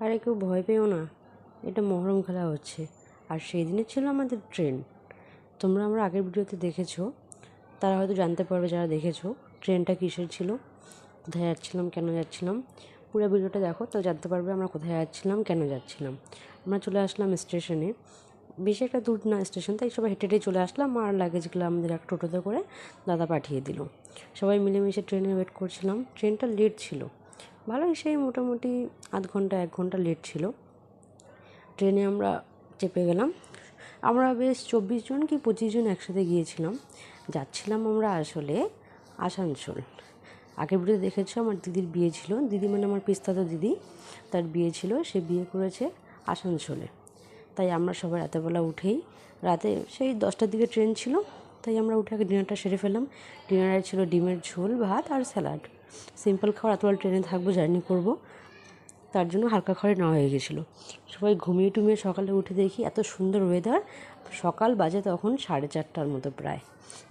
আরে কেউ ভয় পেও না, এটা মহরম খেলা হচ্ছে। আর সেই দিনে ছিল আমাদের ট্রেন। আমরা আগের ভিডিওতে দেখেছো, তারা হয়তো জানতে পারবে যারা দেখেছো ট্রেনটা কিসের ছিল, কোথায় যাচ্ছিলাম, কেন যাচ্ছিলাম। পুরো ভিডিওটা দেখো, তো জানতে পারবে আমরা কোথায় যাচ্ছিলাম, কেন যাচ্ছিলাম। আমরা চলে আসলাম স্টেশনে, বেশি একটা দূর না স্টেশন, তাই সবাই হেঁটে হেঁটে চলে আসলাম। আর লাগেজগুলো আমাদের এক টোটোতে করে দাদা পাঠিয়ে দিল। সবাই মিলেমিশে ট্রেনে ওয়েট করছিলাম। ট্রেনটা লেট ছিল, ভালোই, সেই মোটামুটি আধ ঘন্টা 1 ঘন্টা লেট ছিল। ট্রেনে আমরা চেপে গেলাম। আমরা বেশ 24 জন কি 25 জন একসাথে গিয়েছিলাম। যাচ্ছিলাম আমরা আসলে আসানসোল। আগের ভিডিওতে দেখেছো আমার দিদির বিয়ে ছিল, দিদি মানে আমার পিস্তাতো দিদি, তার বিয়ে ছিল, সে বিয়ে করেছে আসানসোলে। তাই আমরা সবাই রাতেরবেলা উঠেই, রাতে সেই 10টার দিকে ট্রেন ছিল, তাই আমরা উঠে আগে ডিনারটা সেরে ফেললাম। ডিনারে ছিল ডিমের ঝোল, ভাত আর স্যালাড। সিম্পল খাবার, রাতবেলা ট্রেনে থাকবো, জার্নি করব, তার জন্য হালকা খাবার নেওয়া হয়ে গেছিলো। সবাই ঘুমিয়ে টুমিয়ে সকালে উঠে দেখি এত সুন্দর ওয়েদার। সকাল বাজে তখন 4:30টার মতো প্রায়,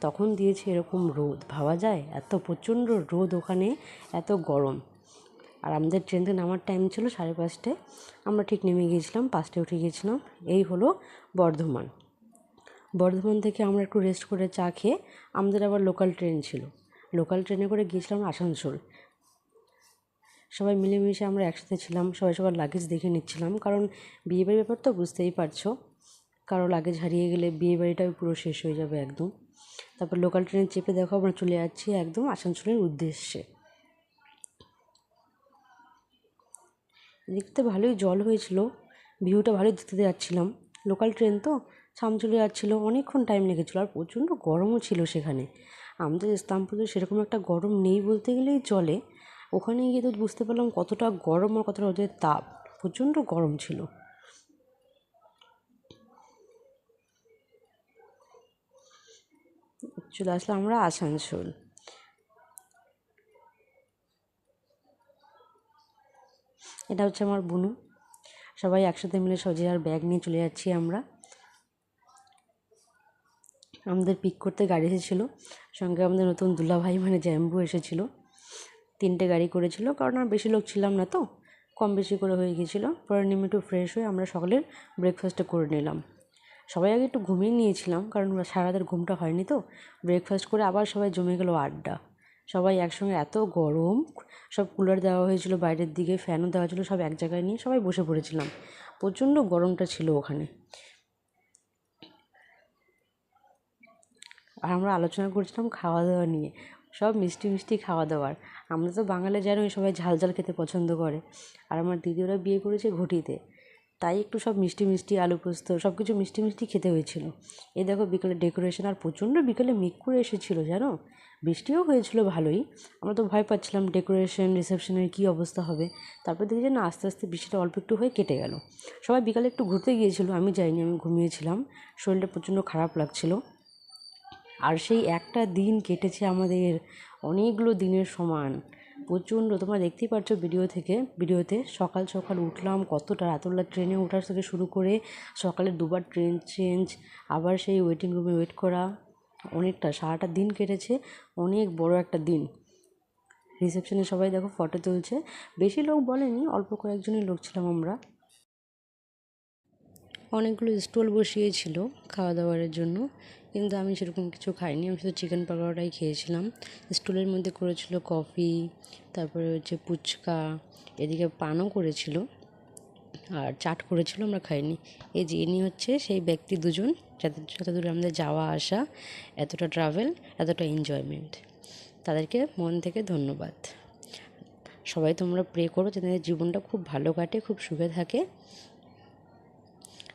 তখন দিয়েছে এরকম রোদ, ভাবা যায় এত প্রচণ্ড রোদ ওখানে, এত গরম। আর আমাদের ট্রেন থেকে নামার টাইম ছিল 5:30টায়। আমরা ঠিক নেমে গিয়েছিলাম, 5টায় উঠে গিয়েছিলাম। এই হলো বর্ধমান। বর্ধমান থেকে আমরা একটু রেস্ট করে চা খেয়ে আমাদের আবার লোকাল ট্রেন ছিল, লোকাল ট্রেনে করে গিয়েছিলাম আসানসোল। সবাই মিলেমিশে আমরা একসাথে ছিলাম, সবাই সবার লাগেজ দেখে নিচ্ছিলাম, কারণ বিয়েবাড়ির ব্যাপার তো বুঝতেই পারছো, কারো লাগেজ হারিয়ে গেলে বিয়েবাড়িটাও পুরো শেষ হয়ে যাবে একদম। তারপর লোকাল ট্রেনে চেপে দেখো আমরা চলে যাচ্ছি একদম আসানসোলের উদ্দেশ্যে। দেখতে ভালোই জল হয়েছিল, ভিউটা ভালোই দেখতে যাচ্ছিলাম। লোকাল ট্রেন তো সাম চলে যাচ্ছিলো, অনেকক্ষণ টাইম লেগেছিলো, আর প্রচণ্ড গরমও ছিল সেখানে। আমাদের ইস্তাম্বুলে সেরকম একটা গরম নেই বলতে গেলেই চলে, ওখানে গিয়ে তো বুঝতে পারলাম কতটা গরম আর কতটা ওদের তাপ, প্রচণ্ড গরম ছিল। চলে আসলাম আমরা আসানসোল। এটা হচ্ছে আমার বুনু। সবাই একসাথে মিলে সজে আর ব্যাগ নিয়ে চলে যাচ্ছি আমরা। আমাদের পিক করতে গাড়ি এসেছিলো, সঙ্গে আমাদের নতুন দুলাভাই মানে জ্যাম্বু এসেছিলো। 3টে গাড়ি করেছিল, কারণ আর বেশি লোক ছিলাম না তো, কম বেশি করে হয়ে গিয়েছিলো। পরে নেমে একটু ফ্রেশ হয়ে আমরা সকালের ব্রেকফাস্টটা করে নিলাম। সবাই আগে একটু ঘুমিয়ে নিয়েছিলাম, কারণ সারা রাতের ঘুমটা হয়নি তো। ব্রেকফাস্ট করে আবার সবাই জমে গেল আড্ডা। সবাই একসঙ্গে, এত গরম, সব কুলার দেওয়া হয়েছিল বাইরের দিকে, ফ্যানও দেওয়া ছিল, সব এক জায়গায় নিয়ে সবাই বসে পড়েছিলাম। প্রচণ্ড গরমটা ছিল ওখানে। আর আমরা আলোচনা করছিলাম খাওয়া দাওয়া নিয়ে, সব মিষ্টি মিষ্টি খাওয়া দাওয়ার। আমরা তো বাঙালি জানোই, সবাই ঝাল ঝাল খেতে পছন্দ করে। আর আমার দিদি ওরা বিয়ে করেছে ঘটিতে, তাই একটু সব মিষ্টি মিষ্টি, আলু পোস্ত, সব কিছু মিষ্টি মিষ্টি খেতে হয়েছিল। এই দেখো বিকেলে ডেকোরেশন, আর প্রচণ্ড বিকেলে মেঘ করে এসেছিলো জানো, বৃষ্টিও হয়েছিল ভালোই। আমরা তো ভয় পাচ্ছিলাম ডেকোরেশন রিসেপশনের কী অবস্থা হবে। তারপর দেখি যে না, আস্তে আস্তে বৃষ্টিটা অল্প একটু হয়ে কেটে গেল। সবাই বিকালে একটু ঘুরতে গিয়েছিলো, আমি যাইনি, আমি ঘুমিয়েছিলাম, শরীরটা প্রচণ্ড খারাপ লাগছিলো। আর সেই একটা দিন কেটেছে আমাদের অনেকগুলো দিনের সমান, প্রচণ্ড। তোমরা দেখতেই পাচ্ছ ভিডিওতে সকাল সকাল উঠলাম, কতটা রাতবেলা ট্রেনে ওঠার থেকে শুরু করে সকালে 2বার ট্রেন চেঞ্জ, আবার সেই ওয়েটিং রুমে ওয়েট করা, অনেকটা সারাটা দিন কেটেছে, অনেক বড় একটা দিন। রিসেপশনে সবাই দেখো ফটো তুলছে, বেশি লোক বলেনি, অল্প কয়েকজনই লোক ছিলাম আমরা। অনেকগুলো স্টল বসিয়েছিল খাওয়া দাওয়ার জন্য, কিন্তু আমি সেরকম কিছু খাইনি, আমি শুধু চিকেন পকোড়াটাই খেয়েছিলাম। স্টলের মধ্যে করেছিল কফি, তারপরে হচ্ছে ফুচকা, এদিকে পানও করেছিল, আর চাট করেছিল, আমরা খাইনি। এই যে ইনি হচ্ছে সেই ব্যক্তি দুজন যাদের যত দূরে আমাদের যাওয়া আসা, এতটা ট্রাভেল, এতটা এনজয়মেন্ট, তাদেরকে মন থেকে ধন্যবাদ। সবাই তোমরা প্রে করো যাতে জীবনটা খুব ভালো কাটে, খুব সুখে থাকে।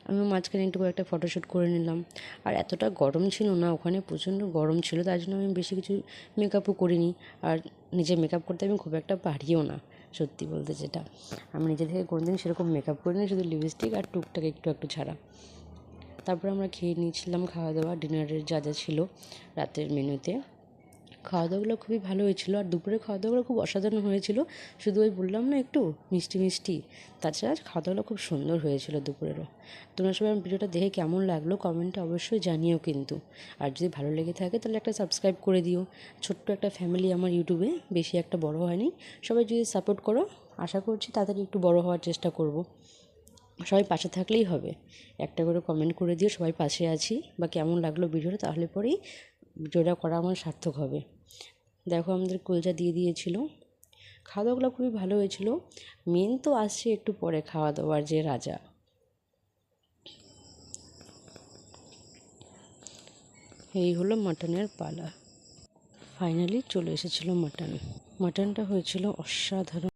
আমি মাঝখানে একটু একটা ফটোশ্যুট করে নিলাম। আর এতটা গরম ছিল না ওখানে, প্রচণ্ড গরম ছিল, তার জন্য আমি বেশি কিছু মেকআপও করিনি। আর নিজে মেকআপ করতে আমি খুব একটা পারিও না, সত্যি বলতে যেটা, আমি নিজে থেকে কোনোদিন সেরকম মেকআপ করিনি, শুধু লিপস্টিক আর টুকটাক একটু একটু ছাড়া। তারপর আমরা খেয়ে নিয়েছিলাম খাওয়া দাওয়া, ডিনারের যা যা ছিল রাতের মেনুতে। খাওয়া দাওয়াগুলো খুবই ভালো হয়েছিলো, আর দুপুরের খাওয়া দাওয়াগুলো খুব অসাধারণ হয়েছিল। শুধু ওই বললাম না একটু মিষ্টি মিষ্টি, তাছাড়া খাওয়া দাওয়াগুলো খুব সুন্দর হয়েছিল দুপুরেরও। তোমরা সবাই আমার ভিডিওটা দেখে কেমন লাগলো কমেন্টে অবশ্যই জানিও কিন্তু। আর যদি ভালো লেগে থাকে তাহলে একটা সাবস্ক্রাইব করে দিও। ছোট্ট একটা ফ্যামিলি আমার ইউটিউবে, বেশি একটা বড় হয়নি, সবাই যদি সাপোর্ট করো আশা করছি তাড়াতাড়ি একটু বড় হওয়ার চেষ্টা করব। সবাই পাশে থাকলেই হবে, একটা করে কমেন্ট করে দিও সবাই পাশে আছি বা কেমন লাগলো ভিডিওটা, তাহলে পরেই ভিডিওটা করা আমার সার্থক হবে। দেখো আমাদের কুলচা দিয়ে দিয়েছিল, খাওয়া দাওয়াগুলো খুবই ভালো হয়েছিল। মেন তো আসছে একটু পরে খাওয়া দাওয়ার যে রাজা, এই হলো মাটনের পালা। ফাইনালি চলে এসেছিল মাটন। মাটনটা হয়েছিল অসাধারণ।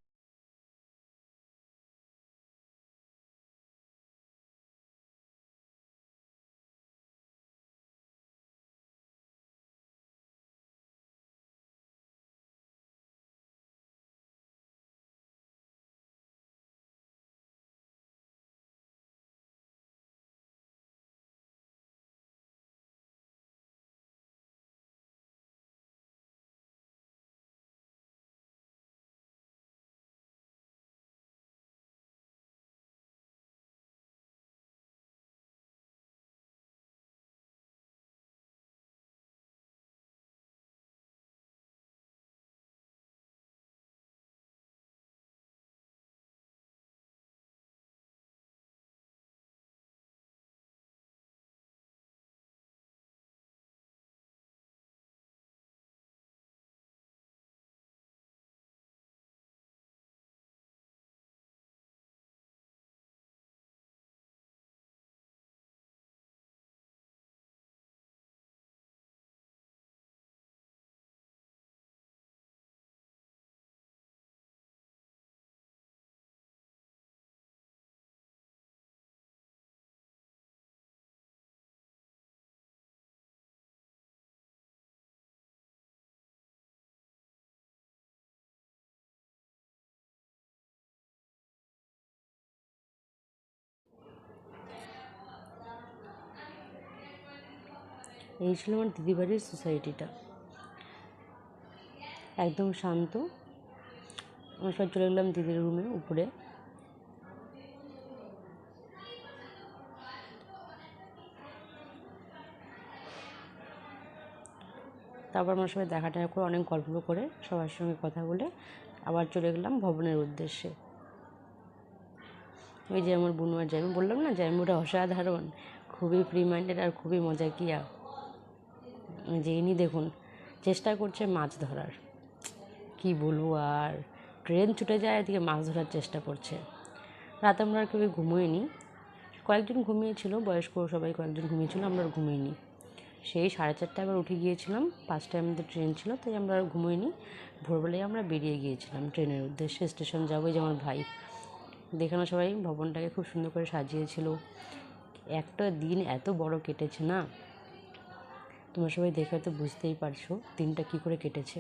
এই ছিল আমার দিদিবাড়ির সোসাইটিটা, একদম শান্ত। আমরা সবাই চলে গেলাম দিদির রুমে উপরে। তারপর আমরা সবাই দেখা টাকা করে অনেক গল্প করে সবার সঙ্গে কথা বলে আবার চলে গেলাম ভবনের উদ্দেশ্যে। ওই যে আমার বুনু আর জাইমু, বললাম না জাইমুটা অসাধারণ, খুবই ফ্রি মাইন্ডেড আর খুবই মজাকিয়া। যে ইনি দেখুন চেষ্টা করছে মাছ ধরার, কি বলবো আর, ট্রেন ছুটে যায় এদিকে মাছ ধরার চেষ্টা করছে। রাতে আমরা আর কেউ ঘুমোইনি, কয়েকজন ঘুমিয়েছিল, বয়স্ক সবাই কয়েকজন ঘুমিয়েছিল, আমরা আর ঘুমিয়েনি। সেই 4:30টায় আবার উঠে গিয়েছিলাম, 5টায় আমাদের ট্রেন ছিল, তাই আমরা আর ঘুমোইনি। ভোরবেলায় আমরা বেরিয়ে গিয়েছিলাম ট্রেনের উদ্দেশ্যে, স্টেশন যাবো। যে আমার ভাই দেখানো, সবাই ভবনটাকে খুব সুন্দর করে সাজিয়েছিল। একটা দিন এত বড় কেটেছে না, তোমরা সবাই দেখে হয়তো বুঝতেই পারছো দিনটা কী করে কেটেছে।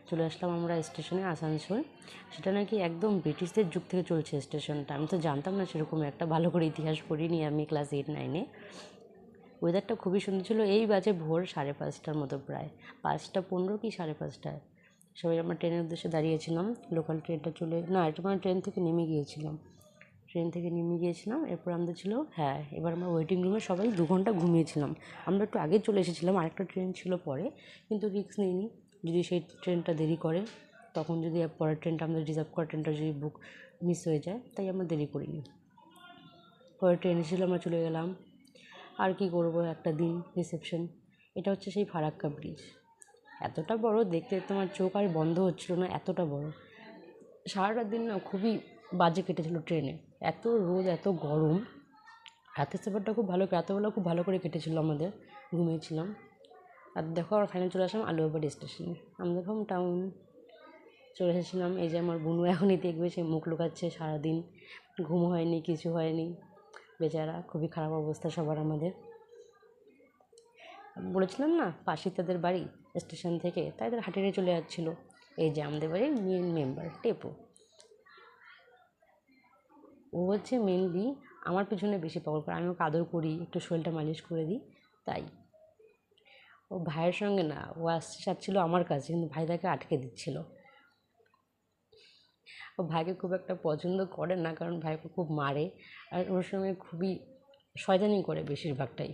চলে আসলাম আমরা স্টেশনে, আসানসোল। সেটা নাকি একদম ব্রিটিশদের যুগ থেকে চলছে স্টেশনটা, আমি তো জানতাম না সেরকম একটা, ভালো করে ইতিহাস পড়িনি আমি ক্লাস 8-9-এ। ওয়েদারটা খুবই সুন্দর ছিল। এই বাজে ভোর 5:30টার মতো, প্রায় 5:15 কি 5:30টায়। সবাই আমরা ট্রেনের উদ্দেশ্যে দাঁড়িয়েছিলাম, লোকাল ট্রেনটা চলে না, এটা মানে ট্রেন থেকে নেমে গিয়েছিলাম। এরপর আমাদের ছিল, এবার আমরা ওয়েটিং রুমে সবাই 2 ঘন্টা ঘুমিয়েছিলাম। আমরা একটু আগে চলে এসেছিলাম, আরেকটা ট্রেন ছিল পরে, কিন্তু রিস্ক নিইনি, যদি সেই ট্রেনটা দেরি করে, তখন যদি পরের ট্রেনটা আমাদের রিজার্ভ করা ট্রেনটা যদি মিস হয়ে যায়, তাই আমরা দেরি করিনি। পরের ট্রেন এসেছিলো, আমরা চলে গেলাম। আর কি করবো, একটা দিন রিসেপশন। এটা হচ্ছে সেই ফারাক্কা ব্রিজ, এতটা বড়, দেখতে তোমার চোখ আর বন্ধ হচ্ছিল না, এতটা বড়। সারাটা দিন না খুবই বাজে কেটেছিল ট্রেনে, এত রোদ এত গরম। রাতের সফরটা খুব ভালো, রাতেরবেলা খুব ভালো করে কেটেছিল আমাদের, ঘুমিয়েছিলাম। আর দেখো আমরা ফাইনাল চলে আসলাম আলুয়াবাড়ি স্টেশনে, আমাদের হোম টাউন। চলে এসেছিলাম। এই যে আমার বুনু এখনই দেখবে, সে মুখ লুকাচ্ছে, সারাদিন ঘুম হয়নি, কিছু হয়নি, বেচারা, খুবই খারাপ অবস্থা সবার আমাদের। বলেছিলাম না পাশেই তাদের বাড়ি স্টেশন থেকে, তাই তাদের হাঁটিয়ে চলে যাচ্ছিলো। এই যে আমাদের বাড়ির মেন মেম্বার টেপু, ও হচ্ছে মেনলি আমার পিছনে বেশি পাগল করে, আমি ওকে আদর করি, একটু শরীরটা মালিশ করে দিই, তাই। ও ভাইয়ের সঙ্গে না, ও আসতে চাচ্ছিলো আমার কাছে, কিন্তু ভাই তাকে আটকে দিচ্ছিল। ও ভাইকে খুব একটা পছন্দ করে না, কারণ ভাইকে খুব মারে, আর ওর সঙ্গে খুবই শয়তানি করে বেশিরভাগটাই।